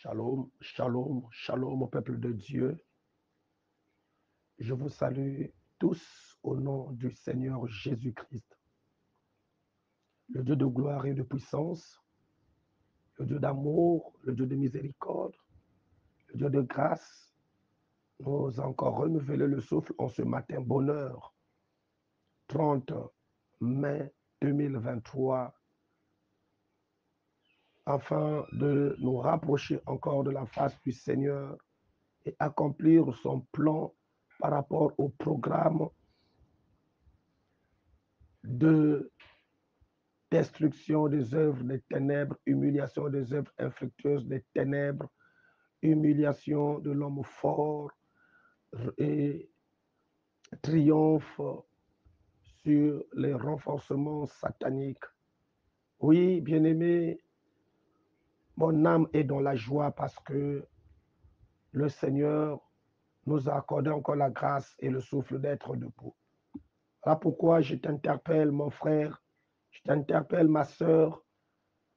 Shalom, shalom, shalom au peuple de Dieu. Je vous salue tous au nom du Seigneur Jésus-Christ, le Dieu de gloire et de puissance, le Dieu d'amour, le Dieu de miséricorde, le Dieu de grâce. Nous a encore renouvelé le souffle en ce matin. Bonheur, 30 mai 2023, afin de nous rapprocher encore de la face du Seigneur et accomplir son plan par rapport au programme de destruction des œuvres des ténèbres, humiliation des œuvres infructueuses des ténèbres, humiliation de l'homme fort et triomphe sur les renforcements sataniques. Oui, bien-aimé, mon âme est dans la joie parce que le Seigneur nous a accordé encore la grâce et le souffle d'être debout. Voilà pourquoi je t'interpelle, mon frère, je t'interpelle, ma sœur.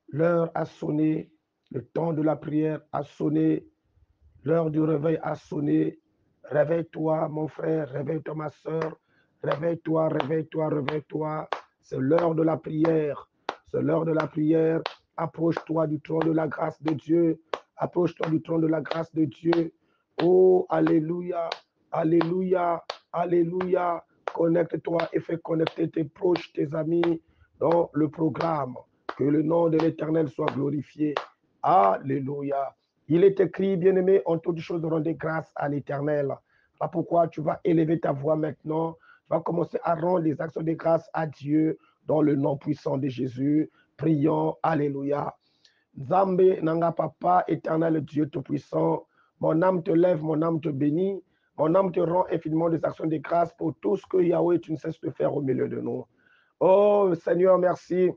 L'heure a sonné, le temps de la prière a sonné, l'heure du réveil a sonné. Réveille-toi, mon frère, réveille-toi, ma sœur, réveille-toi, réveille-toi, réveille-toi. C'est l'heure de la prière, c'est l'heure de la prière. Approche-toi du trône de la grâce de Dieu, approche-toi du trône de la grâce de Dieu. Oh, alléluia, alléluia, alléluia. Connecte-toi et fais connecter tes proches, tes amis dans le programme. Que le nom de l'Éternel soit glorifié. Alléluia. Il est écrit, bien-aimé, en toutes choses, rendez grâce à l'Éternel. Voilà pourquoi tu vas élever ta voix maintenant. Tu vas commencer à rendre des actions de grâce à Dieu dans le nom puissant de Jésus. Prions. Alléluia. Nzambe, Nanga Papa, éternel Dieu Tout-Puissant, mon âme te lève, mon âme te bénit, mon âme te rend infiniment des actions de grâce pour tout ce que Yahweh, tu ne cesses de faire au milieu de nous. Oh Seigneur, merci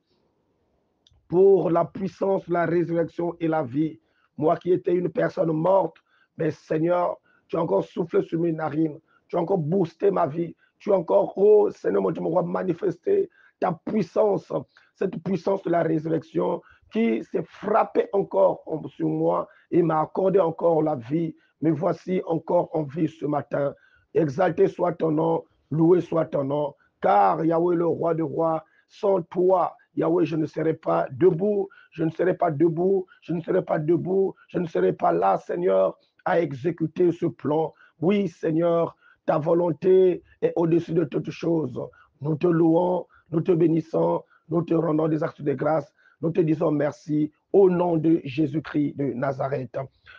pour la puissance, la résurrection et la vie. Moi qui étais une personne morte, mais Seigneur, tu as encore soufflé sur mes narines, tu as encore boosté ma vie, tu as encore, oh Seigneur, mon Dieu, mon roi, manifesté ta puissance, cette puissance de la résurrection qui s'est frappée encore sur moi et m'a accordé encore la vie. Me voici encore en vie ce matin. Exalté soit ton nom, loué soit ton nom, car Yahweh, le roi de rois, sans toi, Yahweh, je ne serai pas debout, je ne serai pas debout, je ne serai pas debout, je ne serai pas là, Seigneur, à exécuter ce plan. Oui, Seigneur, ta volonté est au-dessus de toutes choses. Nous te louons, nous te bénissons, nous te rendons des actes de grâce, nous te disons merci au nom de Jésus-Christ de Nazareth.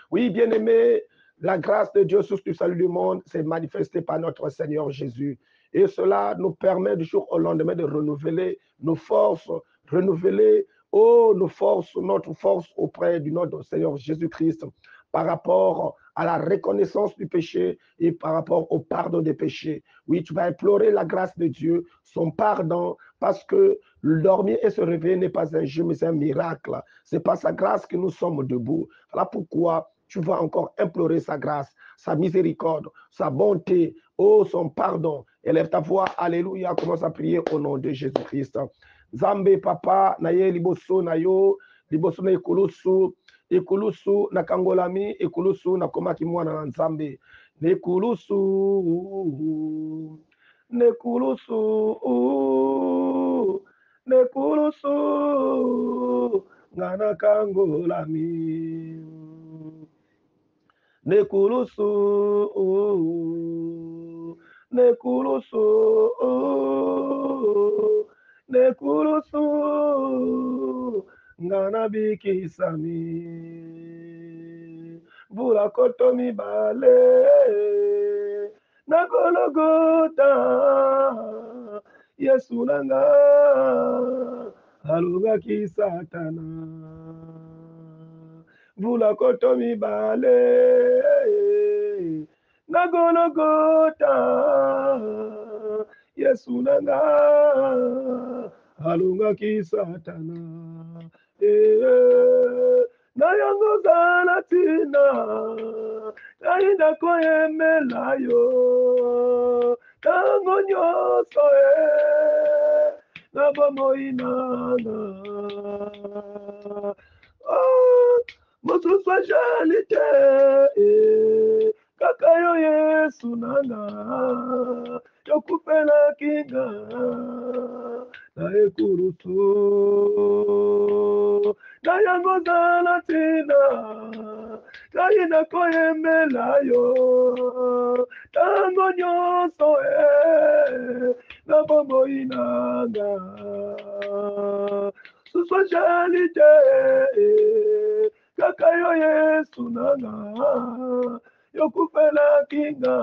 Oui, bien-aimé, la grâce de Dieu sur le salut du monde s'est manifestée par notre Seigneur Jésus. Et cela nous permet du jour au lendemain de renouveler nos forces, renouveler nos forces, notre force auprès de notre Seigneur Jésus-Christ par rapport à la reconnaissance du péché et par rapport au pardon des péchés. Oui, tu vas implorer la grâce de Dieu, son pardon, parce que dormir et se réveiller n'est pas un jeu, mais c'est un miracle. C'est par sa grâce que nous sommes debout. Voilà pourquoi tu vas encore implorer sa grâce, sa miséricorde, sa bonté, oh, son pardon. Élève ta voix, alléluia, commence à prier au nom de Jésus-Christ. Zambe papa, naye liboso na yo, liboso na ekulusu, ekulusu na kangolami, ekulusu na komaki mwana na nzambe. Nekulusu, nekulusu, nekulusu, ngana kangolami. Nekulusu, nekulusu, nekulusu, ngana bikisami. Vula koto mibale, na Golgotha, Yesu nanga, alungaki Satana. Vula koto mibale, na Golgotha, Yesu nanga, alungaki Satana. Na yango zala tina, na inda koyemela yo, tango nyoso na bomoi nanga. Oh, mosu specialité kaka yo Yesu nanga yokupela kinga na ekurutu na yango zala tina kayina koyembela yo tango nyonso na bomoi nanga specialité kaka yo Yesu nanga yokufela kinga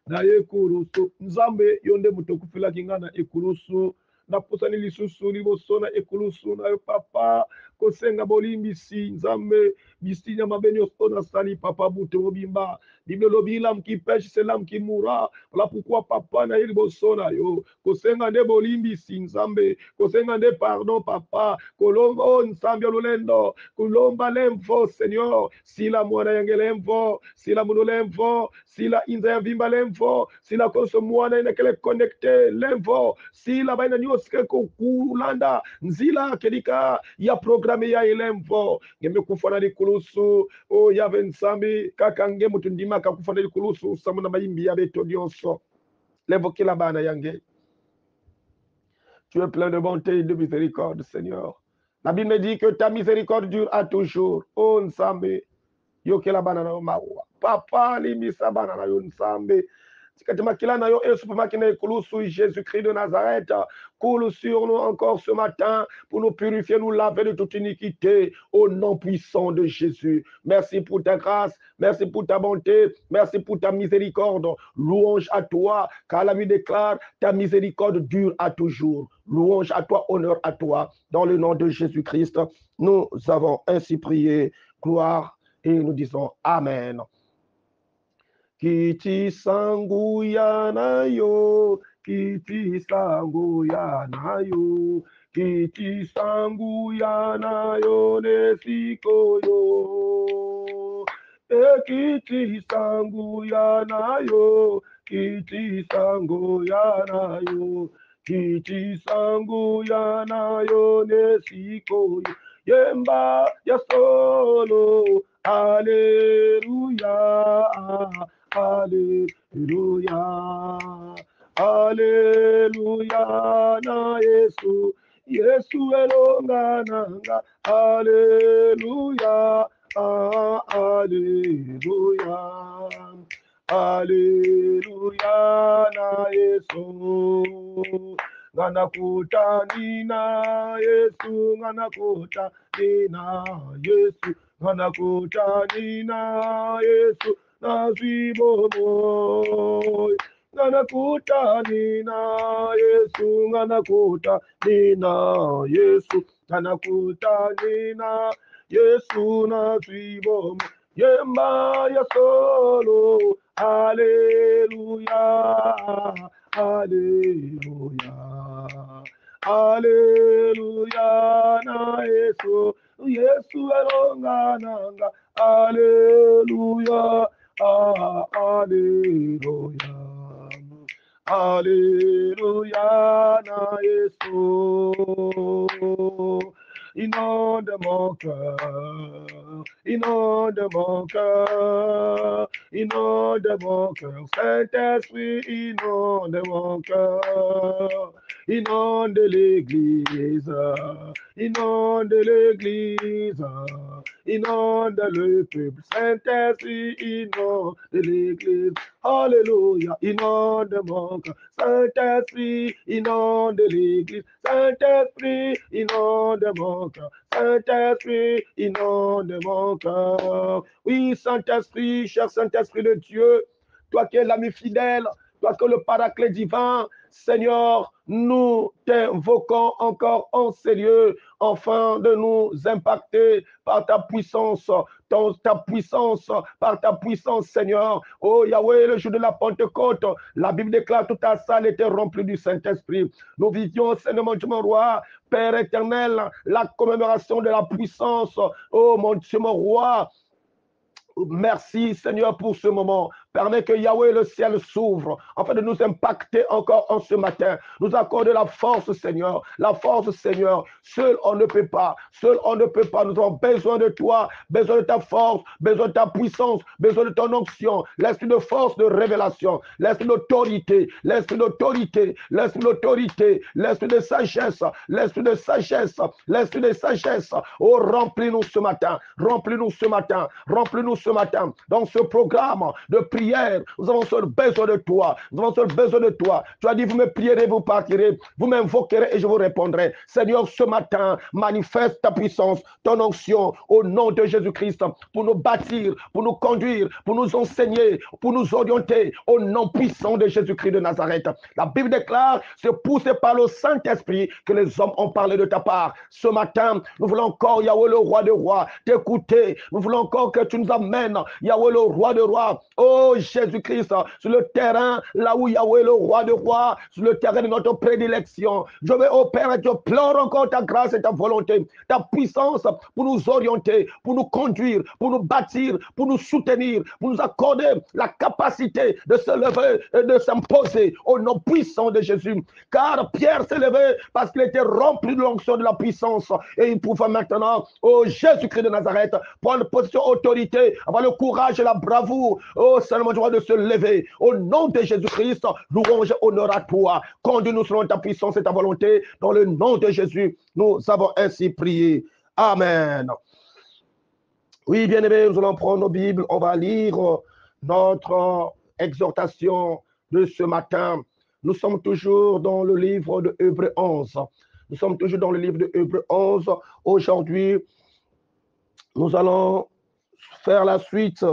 na ekurusu nzambe yo nde moto okufela kinga na ekurusu napusani lisusu liboso na ekulusu na yo papa kosenga bolimbisi nzambe bisinya mabe nyonso nasali papa buto mobimba bible elobi l'âme qui pêche c'est l'âme qui mourra. Voilà pourquoi papa na ye liboso na yo kosenga nde bolimbisi nzambe kosenga nde pardon papa kolomba o nzambe ololendo kulomba lemvo seigneur sila mwana yange lemvo sila muno lemvo sila inza ya vimba lemvo sila koso mwana inekele connecte lemvo sila baina nyosike kulanda nzila kedika ya programe ya lemvo ngeme kufana likulusu o yave nsambi kaka nge mutu ndima kakufana likulusu samuna mayimbi ya beto nyonso lemvo kila bana yange. Tu es plein de bonté et de miséricorde, Seigneur. La Bible me dit que ta miséricorde dure à toujours. Oh Nsambe, yo kela banana yo mawa. Papa limisa banana yo Nsambe. Tikatima kila na yo esu papa kine kulusu Jésus-Christ de Nazareth. Coule sur nous encore ce matin pour nous purifier, nous laver de toute iniquité au nom puissant de Jésus. Merci pour ta grâce, merci pour ta bonté, merci pour ta miséricorde. Louange à toi, car la Bible déclare ta miséricorde dure à toujours. Louange à toi, honneur à toi. Dans le nom de Jésus-Christ, nous avons ainsi prié. Gloire et nous disons Amen. Kiti sangu ya nayo, kiti sangu ya nayo, kiti sangu ya nayo nesiko yo. Kiti sangu ya nayo, kiti sangu ya nayo, kiti sangu ya nayo nesiko yo. Yemba ya solo, Alleluia. Alléluia, Alléluia, na Yesu, Yesu elonga nanga, Alléluia, Alléluia, Alléluia, na Yesu, ngana kutani na Yesu, ngana kutani na Yesu, ngana kutani na Yesu. Nazibomoy nganakuta nina Yesu nganakuta nina Yesu nganakuta nina Yesu nazibomoy yemba ya solo Alleluia Alleluia Alleluia na Yesu Yesu alonga nanga Alleluia Alléluia, Alléluia, na Yesu. Inonde mon cœur, inonde mon cœur, inonde mon cœur, Saint-Esprit, inonde mon cœur, inonde l'église, inonde l'église, inonde le peuple, Saint-Esprit, inonde l'église, Alléluia, inonde mon cœur, Saint-Esprit, inonde l'église, Saint-Esprit, inonde mon cœur, Saint-Esprit, inonde mon cœur. Oui, Saint-Esprit, cher Saint-Esprit de Dieu, toi qui es l'ami fidèle, toi qui es le paraclet divin, Seigneur, nous t'invoquons encore en ces lieux, afin de nous impacter par ta puissance, par ta puissance, Seigneur. Oh Yahweh, le jour de la Pentecôte, la Bible déclare toute la salle était remplie du Saint-Esprit. Nous vivions, Seigneur mon Dieu, mon roi, Père éternel, la commémoration de la puissance. Oh mon Dieu, mon roi. Merci Seigneur pour ce moment. Permets que Yahweh, le ciel s'ouvre, afin de nous impacter encore en ce matin. Nous accorder la force, Seigneur. La force, Seigneur. Seul on ne peut pas. Seul on ne peut pas. Nous avons besoin de toi, besoin de ta force, besoin de ta puissance, besoin de ton onction. L'esprit de force, de révélation, l'esprit d'autorité, l'esprit d'autorité, l'esprit d'autorité, l'esprit de sagesse, l'esprit de sagesse, l'esprit de sagesse. Oh, remplis-nous ce matin, remplis-nous ce matin, remplis-nous ce matin. Dans ce programme de prière, nous avons seul besoin de toi, nous avons seul besoin de toi. Tu as dit, vous me prierez, vous partirez, vous m'invoquerez et je vous répondrai. Seigneur, ce matin, manifeste ta puissance, ton onction au nom de Jésus-Christ pour nous bâtir, pour nous conduire, pour nous enseigner, pour nous orienter au nom puissant de Jésus-Christ de Nazareth. La Bible déclare, c'est poussé par le Saint-Esprit que les hommes ont parlé de ta part. Ce matin, nous voulons encore, Yahweh le roi de rois, t'écouter. Nous voulons encore que tu nous amènes, Yahweh le roi de rois, oh Jésus-Christ, sur le terrain, là où Yahweh le roi de rois, sur le terrain de notre prédilection. Je vais, oh Père, je pleure encore ta grâce et ta volonté, ta puissance pour nous orienter, pour nous conduire, pour nous bâtir, pour nous soutenir, pour nous accorder la capacité de se lever et de s'imposer au nom puissant de Jésus. Car Pierre s'est levé parce qu'il était rempli de l'onction de la puissance et il pouvait maintenant, oh Jésus-Christ de Nazareth, prendre position autorité, avoir le courage et la bravoure, oh seulement droit de se lever. Au nom de Jésus-Christ, louange et honneur à toi. Conduis-nous selon ta puissance et ta volonté. Dans le nom de Jésus, nous avons ainsi prié. Amen. Oui, bien-aimés, nous allons prendre nos Bibles. On va lire notre exhortation de ce matin. Nous sommes toujours dans le livre de Hébreux 11. Nous sommes toujours dans le livre de Hébreux 11. Aujourd'hui, nous allons faire la suite.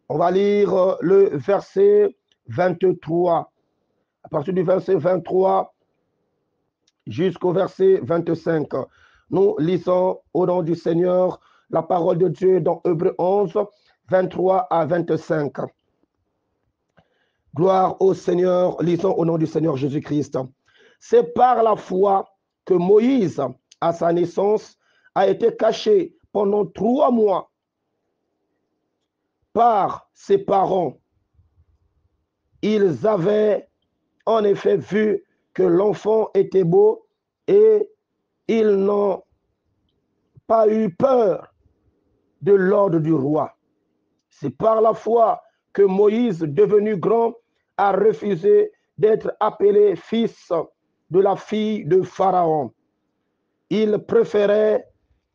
On va lire le verset 23. À partir du verset 23 jusqu'au verset 25. Nous lisons au nom du Seigneur la parole de Dieu dans Hébreux 11, 23 à 25. Gloire au Seigneur, lisons au nom du Seigneur Jésus-Christ. C'est par la foi que Moïse, à sa naissance, a été caché pendant 3 mois par ses parents. Ils avaient en effet vu que l'enfant était beau et ils n'ont pas eu peur de l'ordre du roi. C'est par la foi que Moïse, devenu grand, a refusé d'être appelé fils de la fille de Pharaon. Il préférait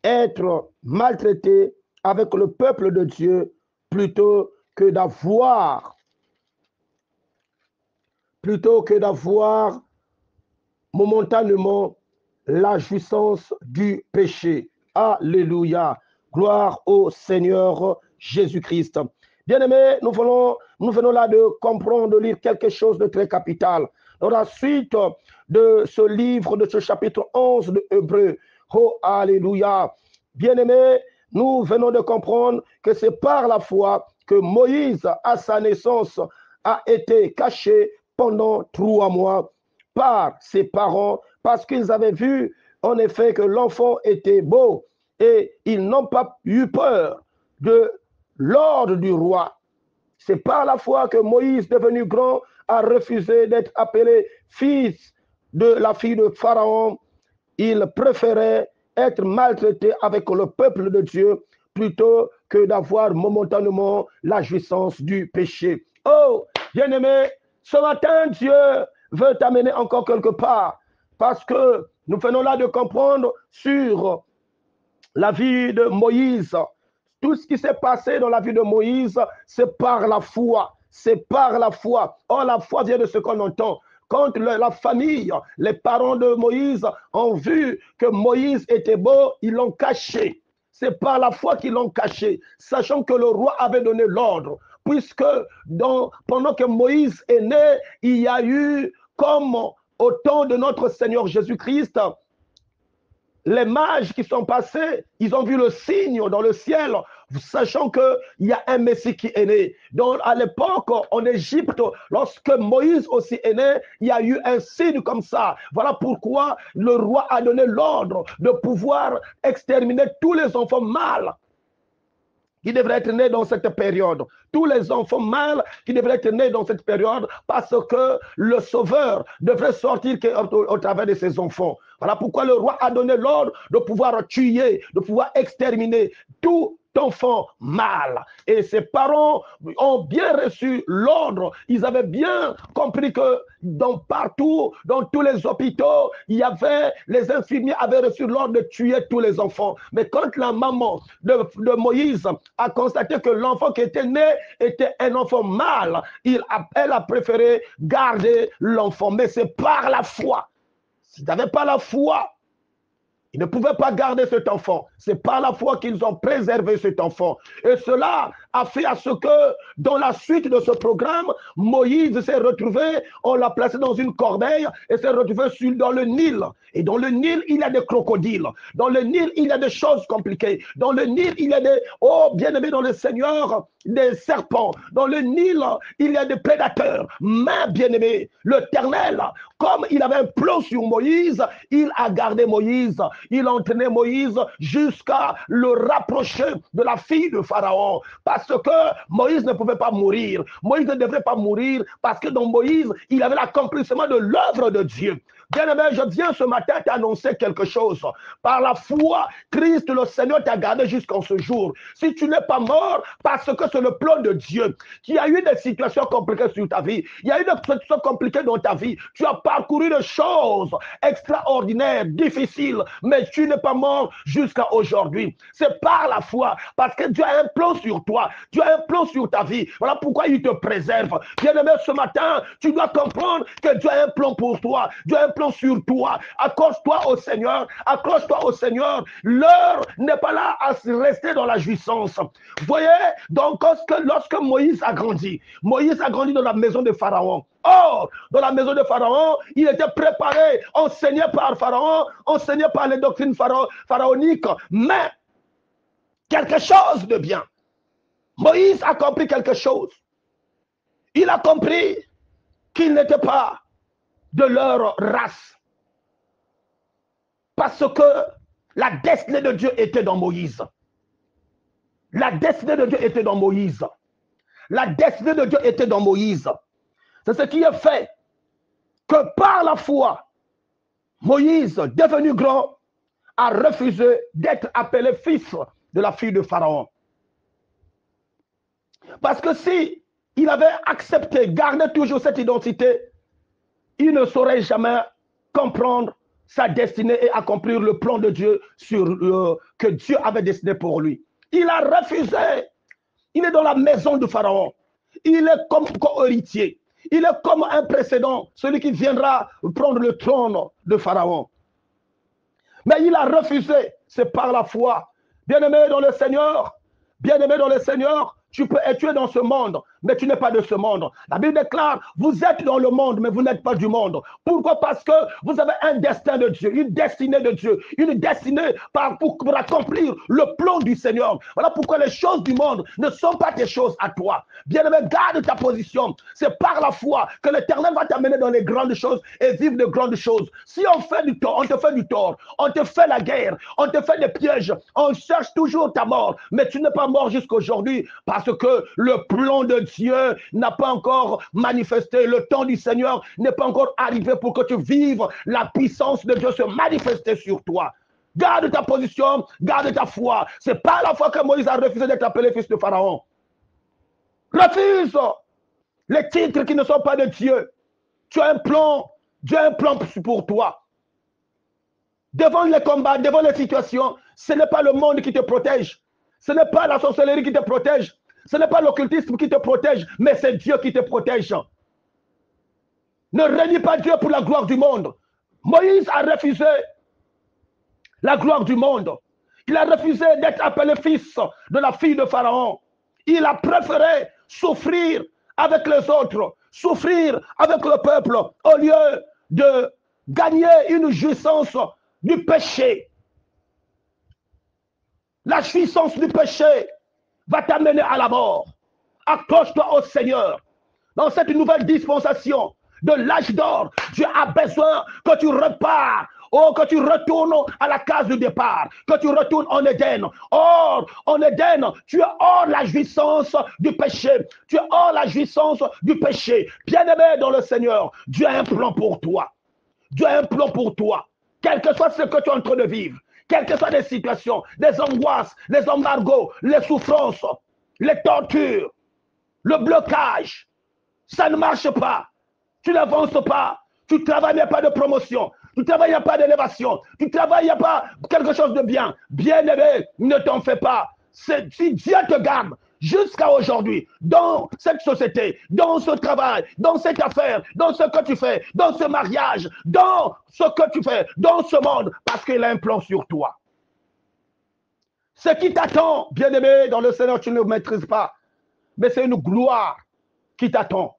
être maltraité avec le peuple de Dieu plutôt que d'avoir momentanément la jouissance du péché. Alléluia. Gloire au Seigneur Jésus-Christ. Bien-aimés, nous venons là de comprendre, de lire quelque chose de très capital. Dans la suite de ce livre, de ce chapitre 11 de Hébreux. Oh, alléluia. Bien-aimés, nous venons de comprendre que c'est par la foi que Moïse, à sa naissance, a été caché pendant 3 mois par ses parents parce qu'ils avaient vu en effet que l'enfant était beau et ils n'ont pas eu peur de l'ordre du roi. C'est par la foi que Moïse, devenu grand, a refusé d'être appelé fils de la fille de Pharaon. Il préférait être maltraité avec le peuple de Dieu plutôt que d'avoir momentanément la jouissance du péché. Oh, bien-aimé, ce matin, Dieu veut t'amener encore quelque part parce que nous venons là de comprendre sur la vie de Moïse. Tout ce qui s'est passé dans la vie de Moïse, c'est par la foi. C'est par la foi. Or, la foi vient de ce qu'on entend. Quand la famille, les parents de Moïse ont vu que Moïse était beau, ils l'ont caché. C'est par la foi qu'ils l'ont caché, sachant que le roi avait donné l'ordre. Puisque pendant que Moïse est né, il y a eu, comme au temps de notre Seigneur Jésus-Christ, les mages qui sont passés, ils ont vu le signe dans le ciel, sachant qu'il y a un Messie qui est né. Donc, à l'époque, en Égypte, lorsque Moïse aussi est né, il y a eu un signe comme ça. Voilà pourquoi le roi a donné l'ordre de pouvoir exterminer tous les enfants mâles qui devraient être nés dans cette période. Tous les enfants mâles qui devraient être nés dans cette période parce que le Sauveur devrait sortir au travers de ses enfants. Voilà pourquoi le roi a donné l'ordre de pouvoir tuer, de pouvoir exterminer tout enfant mâle. Et ses parents ont bien reçu l'ordre. Ils avaient bien compris que partout, dans tous les hôpitaux, les infirmiers avaient reçu l'ordre de tuer tous les enfants. Mais quand la maman de Moïse a constaté que l'enfant qui était né était un enfant mâle, elle a préféré garder l'enfant. Mais c'est par la foi. S'ils n'avaient pas la foi, ils ne pouvaient pas garder cet enfant. C'est par la foi qu'ils ont préservé cet enfant. Et cela a fait à ce que, dans la suite de ce programme, Moïse s'est retrouvé, on l'a placé dans une corbeille et s'est retrouvé dans le Nil. Et dans le Nil, il y a des crocodiles. Dans le Nil, il y a des choses compliquées. Dans le Nil, il y a bien-aimés dans le Seigneur, des serpents. Dans le Nil, il y a des prédateurs. Mais, bien-aimé, l'Éternel, comme il avait un plan sur Moïse, il a gardé Moïse. Il a entraîné Moïse jusqu'à le rapprocher de la fille de Pharaon. Parce que Moïse ne pouvait pas mourir. Moïse ne devrait pas mourir parce que dans Moïse, il avait l'accomplissement de l'œuvre de Dieu. Bien-aimé, je viens ce matin t'annoncer quelque chose. Par la foi, Christ le Seigneur t'a gardé jusqu'en ce jour. Si tu n'es pas mort, parce que c'est le plan de Dieu. Il y a eu des situations compliquées sur ta vie. Il y a eu des situations compliquées dans ta vie. Tu as parcouru des choses extraordinaires, difficiles, mais tu n'es pas mort jusqu'à aujourd'hui. C'est par la foi, parce que Dieu a un plan sur toi. Dieu a un plan sur ta vie. Voilà pourquoi il te préserve. Bien-aimé, ce matin, tu dois comprendre que Dieu a un plan pour toi. Dieu a un plan sur toi. Accroche-toi au Seigneur. Accroche-toi au Seigneur. L'heure n'est pas là à rester dans la jouissance. Vous voyez, donc lorsque Moïse a grandi dans la maison de Pharaon. Or, dans la maison de Pharaon, il était préparé, enseigné par Pharaon, enseigné par les doctrines pharaoniques, mais quelque chose de bien. Moïse a compris quelque chose. Il a compris qu'il n'était pas de leur race. Parce que la destinée de Dieu était dans Moïse. La destinée de Dieu était dans Moïse. La destinée de Dieu était dans Moïse. C'est ce qui est fait que par la foi, Moïse, devenu grand, a refusé d'être appelé fils de la fille de Pharaon. Parce que si il avait accepté, gardé toujours cette identité, il ne saurait jamais comprendre sa destinée et accomplir le plan de Dieu que Dieu avait destiné pour lui. Il a refusé. Il est dans la maison de Pharaon. Il est comme co-héritier. Il est comme un précédent, celui qui viendra prendre le trône de Pharaon. Mais il a refusé. C'est par la foi. Bien-aimé dans le Seigneur, bien-aimé dans le Seigneur, tu peux être dans ce monde, mais tu n'es pas de ce monde. La Bible déclare, vous êtes dans le monde, mais vous n'êtes pas du monde. Pourquoi? Parce que vous avez un destin de Dieu, une destinée de Dieu, une destinée pour accomplir le plan du Seigneur. Voilà pourquoi les choses du monde ne sont pas tes choses à toi. Bien-aimé, garde ta position. C'est par la foi que l'Éternel va t'amener dans les grandes choses et vivre de grandes choses. Si on fait du tort, on te fait du tort, on te fait la guerre, on te fait des pièges, on cherche toujours ta mort, mais tu n'es pas mort jusqu'à aujourd'hui parce que le plan de Dieu n'a pas encore manifesté. Le temps du Seigneur n'est pas encore arrivé pour que tu vives la puissance de Dieu se manifester sur toi. Garde ta position, garde ta foi. C'est pas la foi que Moïse a refusé d'être appelé fils de Pharaon. Refuse les titres qui ne sont pas de Dieu. Tu as un plan, Dieu a un plan pour toi. Devant les combats, devant les situations, ce n'est pas le monde qui te protège. Ce n'est pas la sorcellerie qui te protège. Ce n'est pas l'occultisme qui te protège, mais c'est Dieu qui te protège. Ne renie pas Dieu pour la gloire du monde. Moïse a refusé la gloire du monde. Il a refusé d'être appelé fils de la fille de Pharaon. Il a préféré souffrir avec les autres, souffrir avec le peuple, au lieu de gagner une jouissance du péché. La jouissance du péché va t'amener à la mort. Accroche-toi au Seigneur. Dans cette nouvelle dispensation de l'âge d'or, Dieu a besoin que tu repars Oh, que tu retournes à la case du départ, que tu retournes en Éden. Or, en Éden, tu es hors la jouissance du péché. Tu es hors la jouissance du péché. Bien-aimé dans le Seigneur, Dieu a un plan pour toi. Dieu a un plan pour toi. Quel que soit ce que tu es en train de vivre, quelles que soient les situations, les angoisses, les embargos, les souffrances, les tortures, le blocage, ça ne marche pas. Tu n'avances pas. Tu travailles, il n'y a pas de promotion. Tu travailles, il n'y a pas d'élévation. Tu travailles, il n'y a pas quelque chose de bien. Bien-aimé, ne t'en fais pas. Si Dieu te garde jusqu'à aujourd'hui, dans cette société, dans ce travail, dans cette affaire, dans ce que tu fais, dans ce mariage, dans ce que tu fais, dans ce monde, parce qu'il a un plan sur toi. Ce qui t'attend, bien-aimé, dans le Seigneur, tu ne le maîtrises pas. Mais c'est une gloire qui t'attend.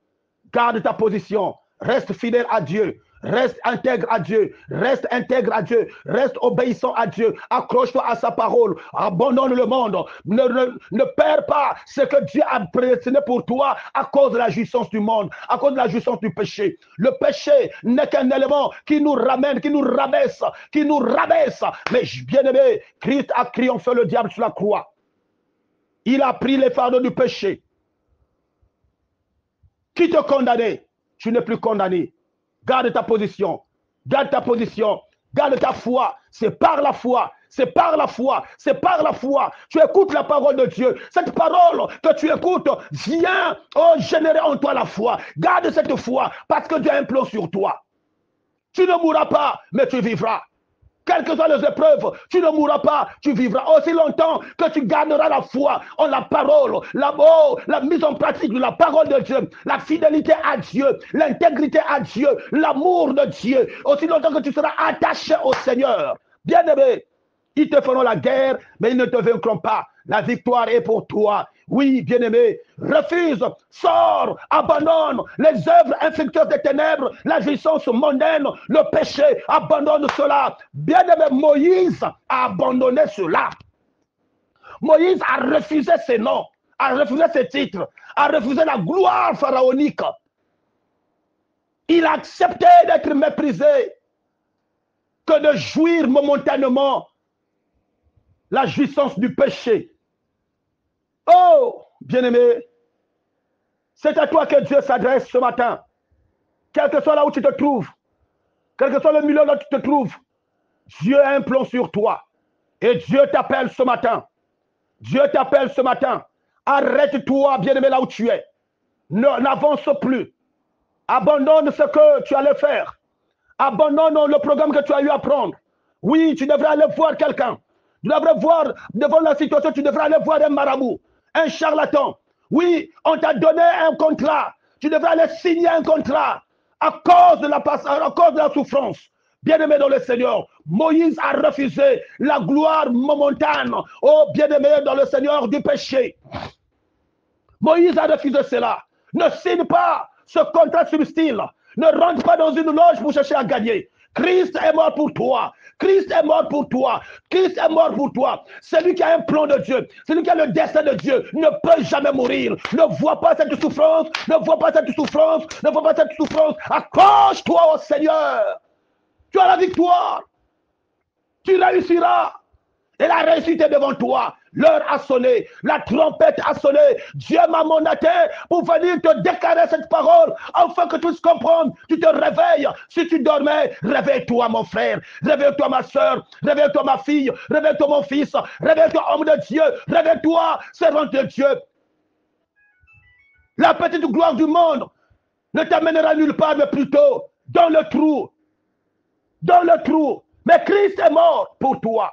Garde ta position. Reste fidèle à Dieu. Reste intègre à Dieu. Reste intègre à Dieu. Reste obéissant à Dieu. Accroche-toi à sa parole. Abandonne le monde. Ne perds pas ce que Dieu a prédestiné pour toi à cause de la jouissance du monde, à cause de la jouissance du péché. Le péché n'est qu'un élément qui nous ramène, qui nous rabaisse, qui nous rabaisse. Mais bien-aimé, Christ a triomphé le diable sur la croix. Il a pris les fardeaux du péché. Qui te condamnait? Tu n'es plus condamné. Garde ta position. Garde ta position. Garde ta foi. C'est par la foi. C'est par la foi. C'est par la foi. Tu écoutes la parole de Dieu. Cette parole que tu écoutes vient générer en toi la foi. Garde cette foi parce que Dieu a un plan sur toi. Tu ne mourras pas, mais tu vivras. Quelles que soient les épreuves, tu ne mourras pas, tu vivras aussi longtemps que tu garderas la foi en la parole, la mise en pratique de la parole de Dieu, la fidélité à Dieu, l'intégrité à Dieu, l'amour de Dieu, aussi longtemps que tu seras attaché au Seigneur. Bien-aimé, ils te feront la guerre, mais ils ne te vaincront pas. La victoire est pour toi. Oui, bien-aimé, refuse, sors, abandonne les œuvres infructueuses des ténèbres, la jouissance mondaine, le péché, abandonne cela. Bien-aimé, Moïse a abandonné cela. Moïse a refusé ses noms, a refusé ses titres, a refusé la gloire pharaonique. Il a accepté d'être méprisé que de jouir momentanément la jouissance du péché. Oh, bien-aimé, c'est à toi que Dieu s'adresse ce matin. Quel que soit là où tu te trouves, quel que soit le milieu où tu te trouves, Dieu a un plan sur toi. Et Dieu t'appelle ce matin. Dieu t'appelle ce matin. Arrête-toi, bien-aimé, là où tu es. N'avance plus. Abandonne ce que tu allais faire. Abandonne le programme que tu as eu à prendre. Oui, tu devrais aller voir quelqu'un. Tu devrais voir, devant la situation, tu devrais aller voir un marabout, un charlatan. Oui, on t'a donné un contrat. Tu devrais aller signer un contrat à cause de la souffrance. Bien-aimé dans le Seigneur, Moïse a refusé la gloire momentane. Oh, bien-aimé dans le Seigneur du péché. Moïse a refusé cela. Ne signe pas ce contrat substile. Ne rentre pas dans une loge pour chercher à gagner. Christ est mort pour toi. Christ est mort pour toi. Christ est mort pour toi. Celui qui a un plan de Dieu, celui qui a le destin de Dieu, ne peut jamais mourir. Ne vois pas cette souffrance. Ne vois pas cette souffrance. Ne vois pas cette souffrance. Accroche-toi au Seigneur. Tu as la victoire. Tu réussiras. Et la réussite est devant toi. L'heure a sonné. La trompette a sonné. Dieu m'a mandaté pour venir te déclarer cette parole afin que tu puisses comprendre. Tu te réveilles. Si tu dormais, réveille-toi mon frère. Réveille-toi ma soeur. Réveille-toi ma fille. Réveille-toi mon fils. Réveille-toi homme de Dieu. Réveille-toi servante de Dieu. La petite gloire du monde ne t'amènera nulle part, mais plutôt dans le trou. Dans le trou. Mais Christ est mort pour toi.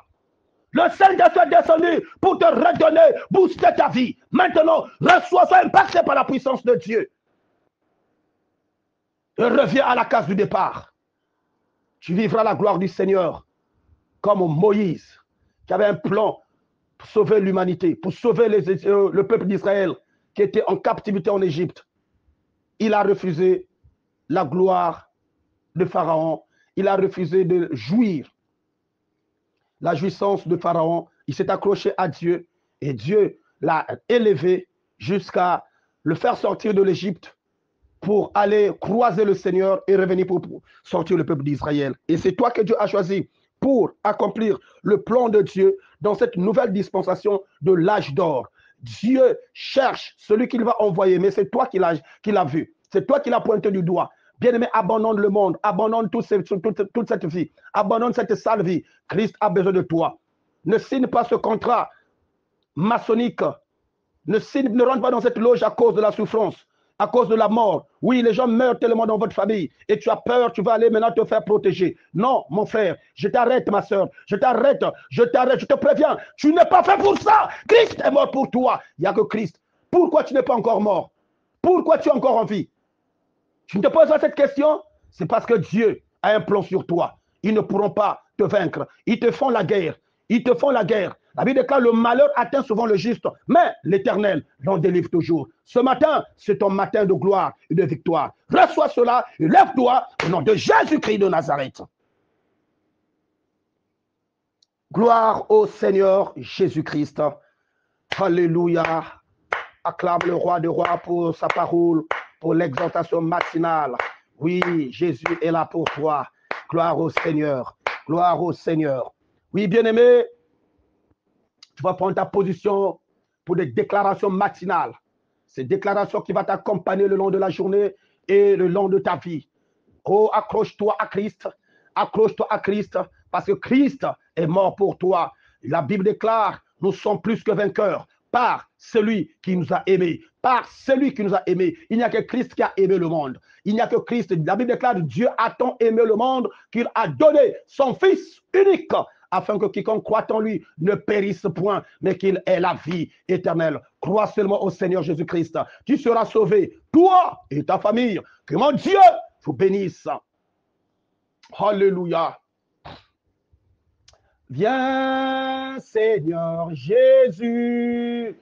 Le Saint-Esprit est descendu pour te redonner, booster ta vie. Maintenant, reçois, sois impacté par la puissance de Dieu. Et reviens à la case du départ. Tu vivras la gloire du Seigneur comme Moïse, qui avait un plan pour sauver l'humanité, pour sauver le peuple d'Israël qui était en captivité en Égypte. Il a refusé la gloire de Pharaon. Il a refusé de jouir la jouissance de Pharaon. Il s'est accroché à Dieu et Dieu l'a élevé jusqu'à le faire sortir de l'Égypte pour aller croiser le Seigneur et revenir pour sortir le peuple d'Israël. Et c'est toi que Dieu a choisi pour accomplir le plan de Dieu dans cette nouvelle dispensation de l'âge d'or. Dieu cherche celui qu'il va envoyer, mais c'est toi qui l'as vu. C'est toi qui l'as pointé du doigt. Bien-aimé, abandonne le monde, abandonne toute cette vie, abandonne cette sale vie. Christ a besoin de toi. Ne signe pas ce contrat maçonnique. Ne rentre pas dans cette loge à cause de la souffrance, à cause de la mort. Oui, les gens meurent tellement dans votre famille et tu as peur, tu vas aller maintenant te faire protéger. Non, mon frère, je t'arrête, ma soeur, je t'arrête, je te préviens, tu n'es pas fait pour ça. Christ est mort pour toi. Il n'y a que Christ. Pourquoi tu n'es pas encore mort? Pourquoi tu es encore en vie? Tu ne te poses pas cette question? C'est parce que Dieu a un plan sur toi. Ils ne pourront pas te vaincre. Ils te font la guerre. Ils te font la guerre. La Bible déclare le malheur atteint souvent le juste, mais l'Éternel l'en délivre toujours. Ce matin, c'est ton matin de gloire et de victoire. Reçois cela et lève-toi au nom de Jésus-Christ de Nazareth. Gloire au Seigneur Jésus-Christ. Alléluia. Acclame le roi des rois pour sa parole, pour l'exhortation matinale. Oui, Jésus est là pour toi. Gloire au Seigneur. Gloire au Seigneur. Oui, bien-aimé, tu vas prendre ta position pour des déclarations matinales. Ces déclarations qui vont t'accompagner le long de la journée et le long de ta vie. Oh, accroche-toi à Christ. Accroche-toi à Christ parce que Christ est mort pour toi. La Bible déclare, nous sommes plus que vainqueurs par celui qui nous a aimés. Par celui qui nous a aimés. Il n'y a que Christ qui a aimé le monde. Il n'y a que Christ. La Bible déclare, Dieu a tant aimé le monde qu'il a donné son Fils unique afin que quiconque croit en lui ne périsse point, mais qu'il ait la vie éternelle. Crois seulement au Seigneur Jésus-Christ. Tu seras sauvé, toi et ta famille. Que mon Dieu vous bénisse. Alléluia. Viens, Seigneur Jésus,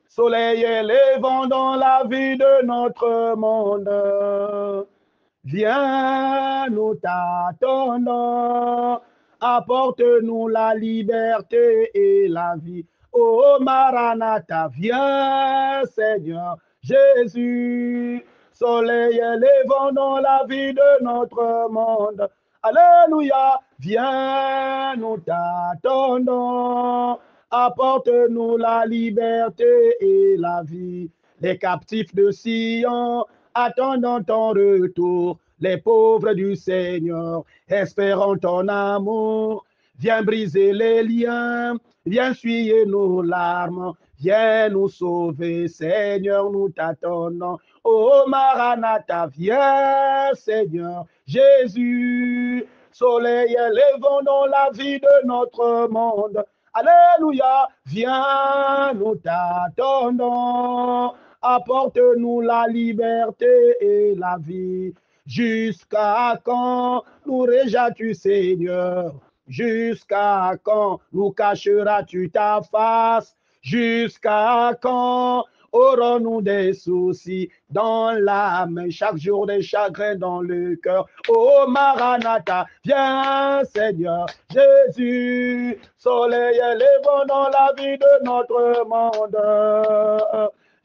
soleil élevant dans la vie de notre monde. Viens, nous t'attendons, apporte-nous la liberté et la vie. Oh Maranatha, viens, Seigneur Jésus, soleil élevant dans la vie de notre monde. Alléluia, viens, nous t'attendons, apporte-nous la liberté et la vie. Les captifs de Sion attendant ton retour, les pauvres du Seigneur, espérant ton amour. Viens briser les liens, viens essuyer nos larmes, viens nous sauver, Seigneur, nous t'attendons. Oh Maranatha, viens, Seigneur Jésus, soleil élevant dans la vie de notre monde. Alléluia, viens, nous t'attendons, apporte-nous la liberté et la vie. Jusqu'à quand nous réjas-tu, Seigneur? Jusqu'à quand nous cacheras-tu ta face? Jusqu'à quand aurons-nous des soucis dans l'âme, chaque jour des chagrins dans le cœur? Oh Maranatha, viens Seigneur Jésus, soleil élevant dans la vie de notre monde.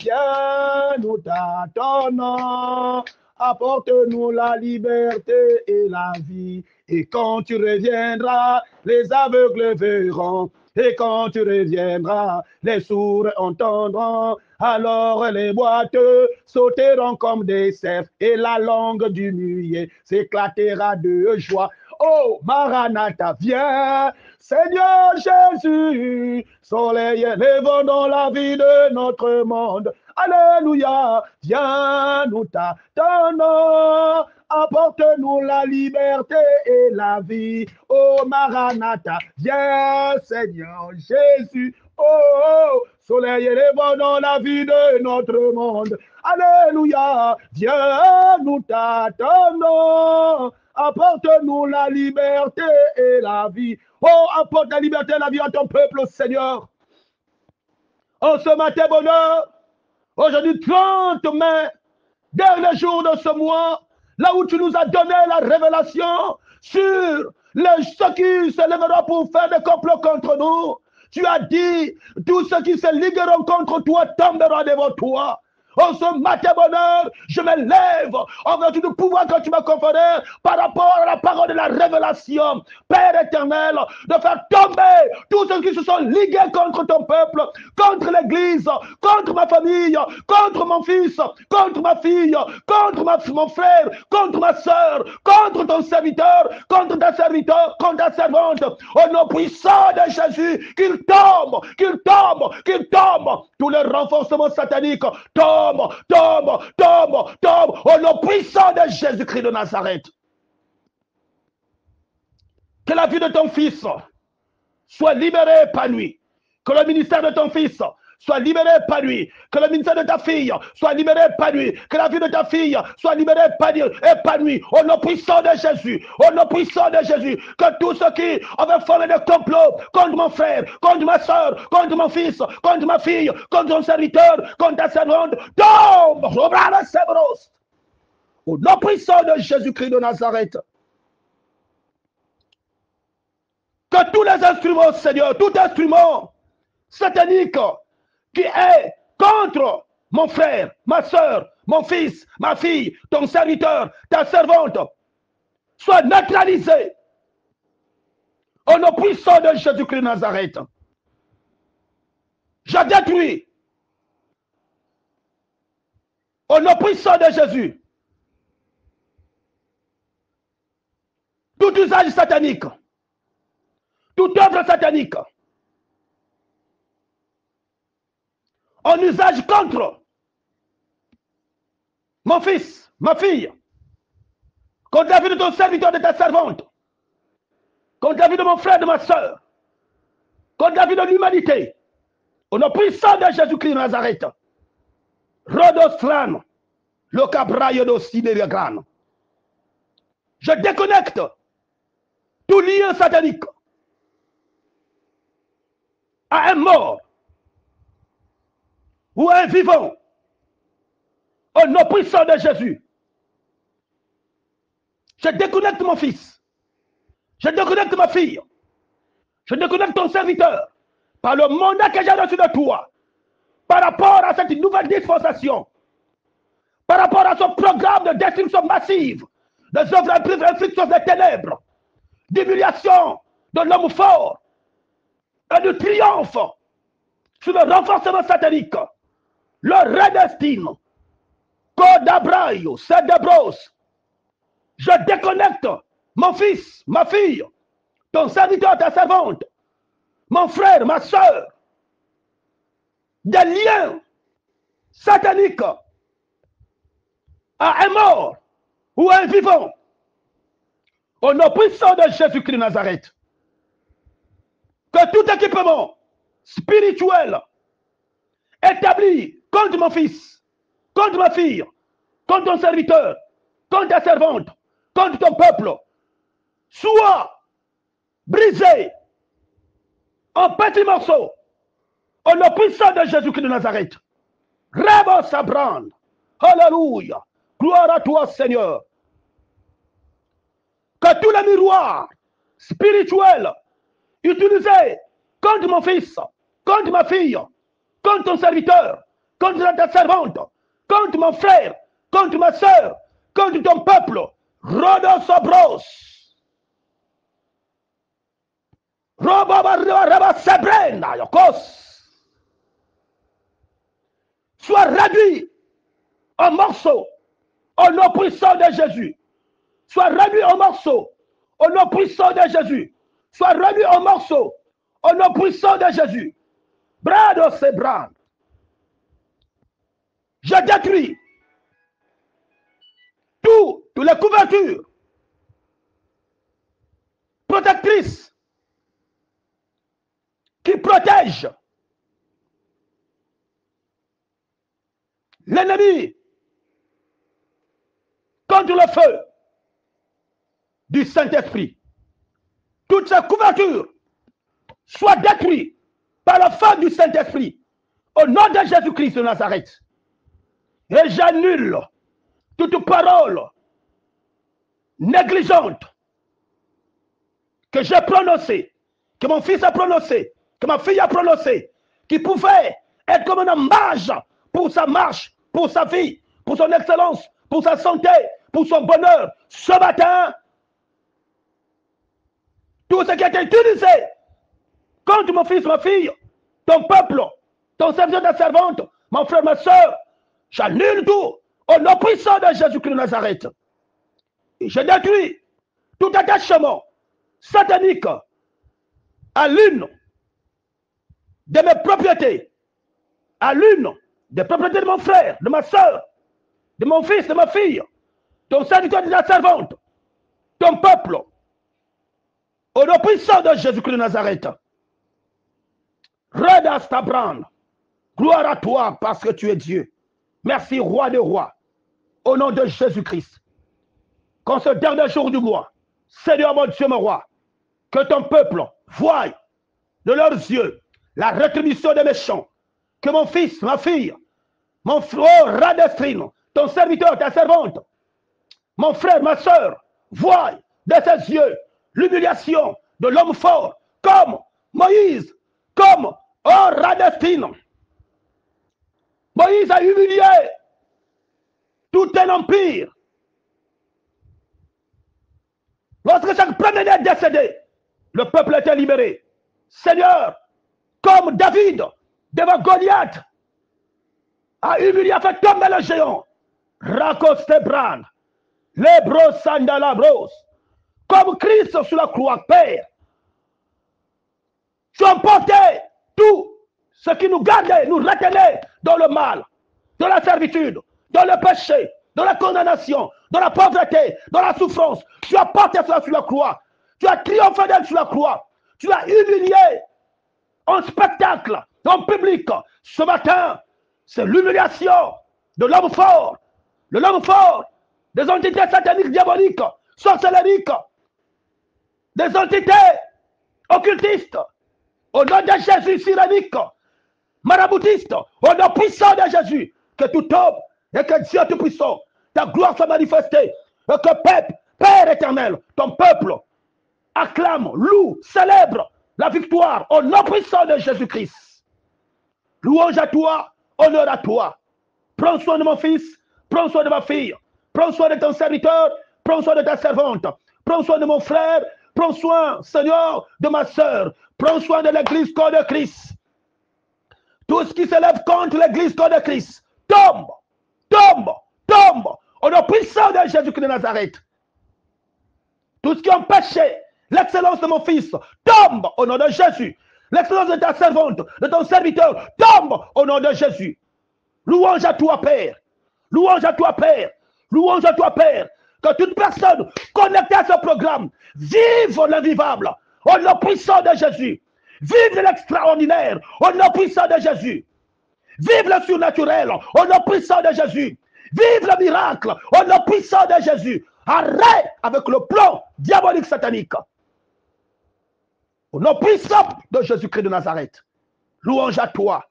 Viens, nous t'attendons, apporte-nous la liberté et la vie. Et quand tu reviendras, les aveugles verront. Et quand tu reviendras, les sourds entendront. Alors les boiteux sauteront comme des cerfs et la langue du muet s'éclatera de joie. Oh, Maranatha, viens, Seigneur Jésus, soleil élevant dans la vie de notre monde. Alléluia, viens, nous t'attendons, apporte-nous la liberté et la vie. Oh, Maranatha, viens, Seigneur Jésus. Oh, soleil élevant dans la vie de notre monde. Alléluia, viens, nous t'attendons. Apporte-nous la liberté et la vie. Oh, apporte la liberté et la vie à ton peuple, Seigneur. En ce matin, bonheur, aujourd'hui 30 mai, dernier jour de ce mois, là où tu nous as donné la révélation sur ceux qui se lèveront pour faire des complots contre nous. Tu as dit, tous ceux qui se ligueront contre toi tomberont devant toi. En ce matin, bonheur, je me lève en vertu du pouvoir que tu m'as conféré par rapport à la parole de la révélation. Père éternel, de faire tomber tous ceux qui se sont ligués contre ton peuple, contre l'Église, contre ma famille, contre mon fils, contre ma fille, contre mon frère, contre ma soeur, contre ton serviteur, contre ta serviteur, contre ta servante. Au nom puissant de Jésus, qu'il tombe, qu'il tombe, qu'il tombe. Tous les renforcements sataniques tombe, tombe, tombe, tombe. Au nom puissant de Jésus-Christ de Nazareth. Que la vie de ton fils soit libérée par lui. Que le ministère de ton fils soit libéré par lui. Que le ministère de ta fille soit libéré par lui. Que la vie de ta fille soit libérée par lui. Au nom puissant de Jésus. Au nom puissant de Jésus. Que tous ceux qui avaient formé des complots contre mon frère, contre ma soeur, contre mon fils, contre ma fille, contre ton serviteur, contre ta servante, tombent. Au nom puissant de Jésus-Christ de Nazareth. Que tous les instruments, Seigneur, tout instrument satanique qui est contre mon frère, ma soeur, mon fils, ma fille, ton serviteur, ta servante, soit neutralisé au nom puissant de Jésus-Christ de Nazareth. Je détruis au nom puissant de Jésus tout usage satanique, toute œuvre satanique en usage contre mon fils, ma fille, contre la vie de ton serviteur, de ta servante, contre la vie de mon frère, de ma soeur, contre la vie de l'humanité, au nom puissant de Jésus-Christ de Nazareth. Rodoslan, le cabraille d'aussi de Viagran. Je déconnecte tout lien satanique à un mort ou à un vivant au nom puissant de Jésus. Je déconnecte mon fils. Je déconnecte ma fille. Je déconnecte ton serviteur par le mandat que j'ai reçu de toi, par rapport à cette nouvelle dispensation, par rapport à ce programme de destruction massive des œuvres infructueuses des ténèbres, d'humiliation de l'homme fort et de triomphe sur le renforcement satanique, le redestine, Codabraio, Cedebros. Je déconnecte mon fils, ma fille, ton serviteur, ta servante, mon frère, ma soeur, des liens sataniques à un mort ou à un vivant, au nom puissant de Jésus-Christ de Nazareth. Que tout équipement spirituel établi contre mon fils, contre ma fille, contre ton serviteur, contre ta servante, contre ton peuple, soit brisé en petits morceaux au nom puissant de Jésus-Christ de Nazareth. Rebo Sabran. Alléluia. Gloire à toi, Seigneur. Que tous les miroirs spirituels utilisés contre mon fils, contre ma fille, contre ton serviteur, contre ta servante, contre mon frère, contre ma soeur, contre ton peuple, Rodosobros. Soit réduit en morceaux au nom puissant de Jésus. Soit réduit en morceaux au nom puissant de Jésus. Soit réduit en morceaux au nom puissant de Jésus. Brado Sebran. Je détruis toutes les couvertures protectrices qui protègent l'ennemi contre le feu du Saint-Esprit. Toutes ces couvertures soient détruites par le feu du Saint-Esprit au nom de Jésus-Christ de Nazareth. Et j'annule toute parole négligente que j'ai prononcée, que mon fils a prononcée, que ma fille a prononcée, qui pouvait être comme un embâche pour sa marche pour sa vie, pour son excellence, pour sa santé, pour son bonheur. Ce matin, tout ce qui a été utilisé contre mon fils, ma fille, ton peuple, ton serviteur, ta servante, mon frère, ma soeur, j'annule tout au nom puissant de Jésus-Christ de Nazareth. Et je détruis tout attachement satanique à l'une de mes propriétés, à l'une des propriétés de mon frère, de ma soeur, de mon fils, de ma fille, ton serviteur, de ta servante, ton peuple, au nom puissant de Jésus-Christ de Nazareth. Redas Tabran, gloire à toi parce que tu es Dieu. Merci, roi des rois, au nom de Jésus-Christ. Qu'en ce dernier jour du mois, Seigneur mon Dieu, mon roi, que ton peuple voie de leurs yeux la rétribution des méchants, que mon fils, ma fille, mon frère Radestrine, ton serviteur, ta servante, mon frère, ma soeur, voie de ses yeux l'humiliation de l'homme fort, comme Moïse, comme Radestrine. Moïse a humilié tout un empire. Lorsque chaque premier est décédé, le peuple était libéré. Seigneur, comme David, devant Goliath, a humilié, a fait tomber le géant. Rakostebran, Lebros Sandalabros, comme Christ sur la croix, Père. Tu as emporté tout ce qui nous gardait, nous retenait dans le mal, dans la servitude, dans le péché, dans la condamnation, dans la pauvreté, dans la souffrance. Tu as porté cela sur la croix. Tu as triomphé d'elle sur la croix. Tu as humilié en spectacle, en public. Ce matin, c'est l'humiliation de l'homme fort. De l'homme fort, des entités sataniques, diaboliques, sorcellériques, des entités occultistes. Au nom de Jésus, cyrénique, maraboutiste, au nom puissant de Jésus, que tout tombe et que Dieu Tout-Puissant, ta gloire soit manifestée, et que Père éternel, ton peuple, acclame, loue, célèbre la victoire au nom puissant de Jésus-Christ. Louange à toi, honneur à toi. Prends soin de mon fils, prends soin de ma fille, prends soin de ton serviteur, prends soin de ta servante, prends soin de mon frère, prends soin, Seigneur, de ma soeur, prends soin de l'église corps de Christ. Tout ce qui s'élève contre l'église corps de Christ, tombe, tombe, tombe, au nom puissant de Jésus-Christ de Nazareth. Tout ce qui empêchait l'excellence de mon fils, tombe au nom de Jésus. L'excellence de ta servante, de ton serviteur, tombe au nom de Jésus. Louange à toi, Père. Louange à toi, Père. Louange à toi, Père. Que toute personne connectée à ce programme vive l'invivable au nom puissant de Jésus. Vive l'extraordinaire au nom puissant de Jésus. Vive le surnaturel au nom puissant de Jésus. Vive le miracle au nom puissant de Jésus. Arrête avec le plan diabolique satanique. Au nom puissant de Jésus-Christ de Nazareth. Louange à toi.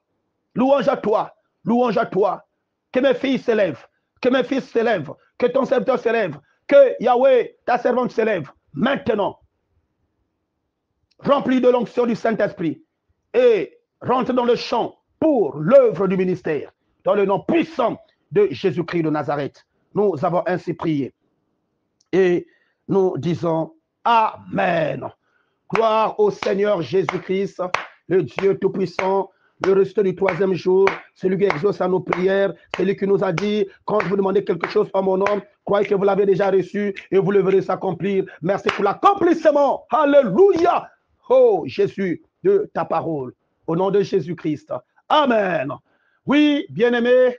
Louange à toi. Louange à toi. Que mes filles s'élèvent. Que mes fils s'élèvent. Que ton serviteur s'élève. Que Yahweh, ta servante s'élève. Maintenant. Remplis de l'onction du Saint-Esprit. Et rentre dans le champ pour l'œuvre du ministère. Dans le nom puissant de Jésus-Christ de Nazareth. Nous avons ainsi prié. Et nous disons Amen. Gloire au Seigneur Jésus-Christ, le Dieu Tout-Puissant, le ressuscité du troisième jour, celui qui exauce à nos prières, celui qui nous a dit, quand vous demandez quelque chose en mon nom, croyez que vous l'avez déjà reçu et vous le verrez s'accomplir. Merci pour l'accomplissement. Alléluia. Oh Jésus, de ta parole. Au nom de Jésus-Christ. Amen. Oui, bien-aimés,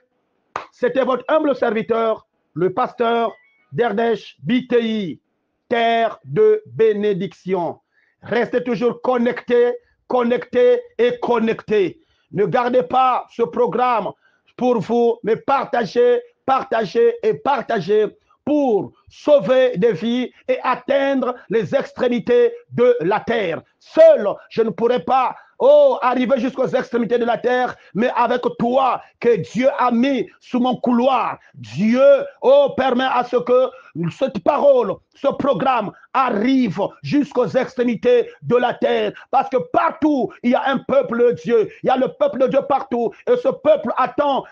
c'était votre humble serviteur, le pasteur d'Erdèche BTI, terre de bénédiction. Restez toujours connectés, connectés et connectés. Ne gardez pas ce programme pour vous, mais partagez, partagez et partagez pour sauver des vies et atteindre les extrémités de la terre. Seul, je ne pourrai pas arriver jusqu'aux extrémités de la terre, mais avec toi que Dieu a mis sous mon couloir. Dieu, permet à ce que cette parole, ce programme arrive jusqu'aux extrémités de la terre. Parce que partout, il y a un peuple de Dieu. Il y a le peuple de Dieu partout. Et ce peuple attend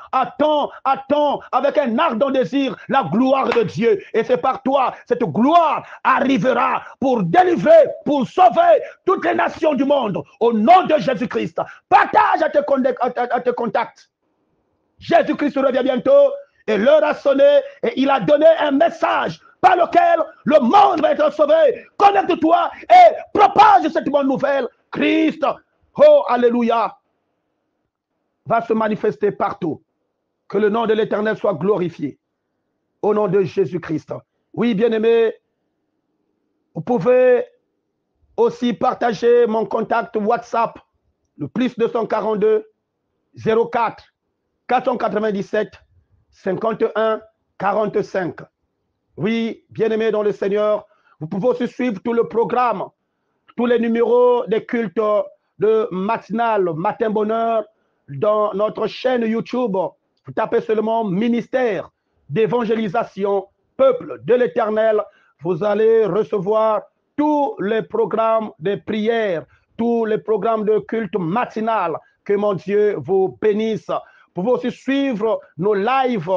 avec un ardent désir la gloire de Dieu. Et c'est par toi, cette gloire arrivera pour délivrer, pour sauver toutes les nations du monde. Au nom de Jésus-Christ. Partage à tes contacts. Jésus-Christ revient bientôt et l'heure a sonné et il a donné un message par lequel le monde va être sauvé. Connecte-toi et propage cette bonne nouvelle. Christ, oh alléluia, va se manifester partout. Que le nom de l'Éternel soit glorifié. Au nom de Jésus-Christ. Oui, bien-aimés, vous pouvez aussi partager mon contact WhatsApp, le plus 242 04 497 51 45. Oui, bien-aimés dans le Seigneur, vous pouvez aussi suivre tout le programme, tous les numéros des cultes de matinal, matin bonheur, dans notre chaîne YouTube. Vous tapez seulement ministère d'évangélisation, peuple de l'Éternel. Vous allez recevoir tous les programmes de prière, tous les programmes de culte matinal. Que mon Dieu vous bénisse. Vous pouvez aussi suivre nos lives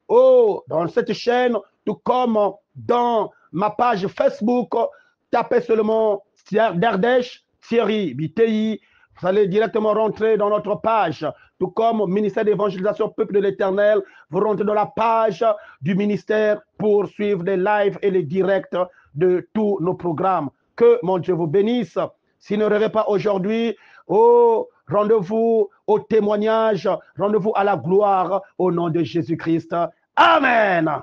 dans cette chaîne, tout comme dans ma page Facebook. Tapez seulement Derdèche Thierry Bitei. Vous allez directement rentrer dans notre page, tout comme ministère d'évangélisation Peuple de l'Éternel. Vous rentrez dans la page du ministère pour suivre les lives et les directs de tous nos programmes. Que mon Dieu vous bénisse. S'il ne rêvait pas aujourd'hui, rendez-vous au témoignage, rendez-vous à la gloire au nom de Jésus-Christ. Amen.